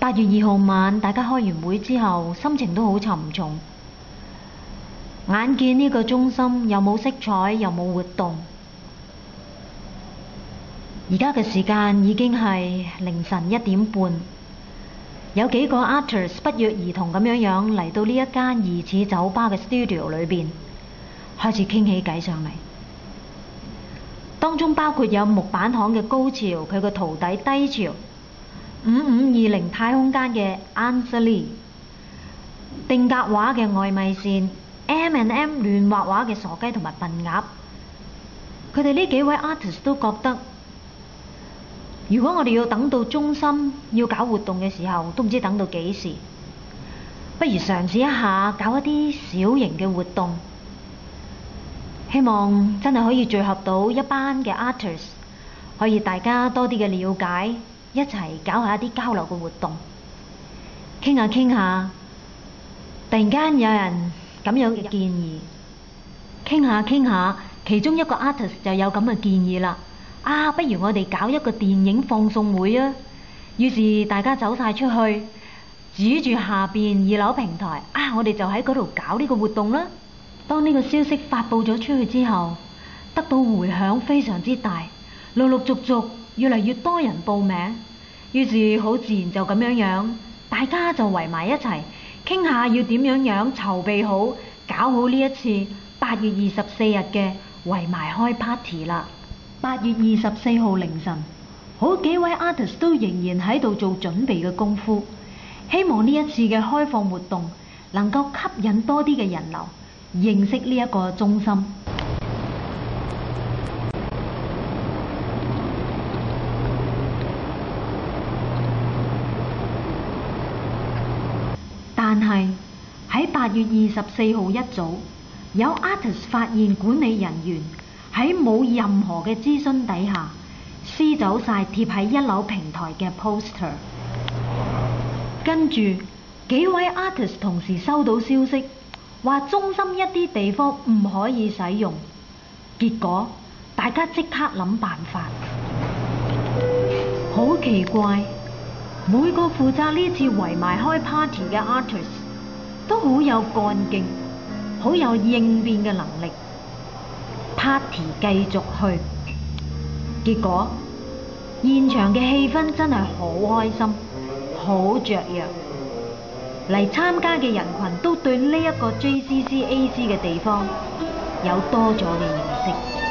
8月2號晚，大家開完會之後，心情都好沉重。眼見呢個中心又冇色彩，又冇活動。而家嘅時間已經係凌晨1點半，有幾個 artist 不約而同咁樣嚟到呢一間疑似酒吧嘅 studio 裏邊，開始傾起偈上嚟。當中包括有木板行嘅高潮，佢個徒弟低潮，5520太空間嘅 Anseli， 定格畫嘅外米線 M&M 亂畫畫嘅傻雞同埋笨鴨。佢哋呢幾位 artist 都覺得，如果我哋要等到中心要搞活動嘅時候，都唔知等到幾時，不如嘗試一下搞一啲小型嘅活動，希望真係可以聚合到一班嘅 artist， 可以大家多啲嘅了解，一齊搞下一啲交流嘅活動，傾下傾下，突然間有人咁樣嘅建議，傾下傾下，其中一個 artist 就有咁嘅建議啦。不如我哋搞一個電影放送會啊！於是大家走晒出去，指住下邊2樓平台，我哋就喺嗰度搞呢個活動啦。當呢個消息發佈咗出去之後，得到回響非常之大，陸陸續續越嚟越多人報名，於是好自然就咁樣，大家就圍埋一齊傾下要點樣籌備好，搞好呢一次8月24日嘅圍埋開 party 啦。8月24號凌晨，好幾位 artist 都仍然喺度做準備嘅功夫，希望呢一次嘅開放活動能夠吸引多啲嘅人流，認識呢一個中心。但係喺8月24號一早，有 artist 發現管理人員喺冇任何嘅諮詢底下，撕走晒貼喺1樓平台嘅 poster。跟住幾位 artist 同時收到消息，話中心一啲地方唔可以使用。結果大家即刻諗辦法。好奇怪，每個負責呢次圍埋開 party 嘅 artist 都好有幹勁，好有應變嘅能力。party 繼續去，結果現場嘅氣氛真係好開心，好雀躍。嚟參加嘅人群都對呢一個 JCCAC 嘅地方有多咗嘅認識。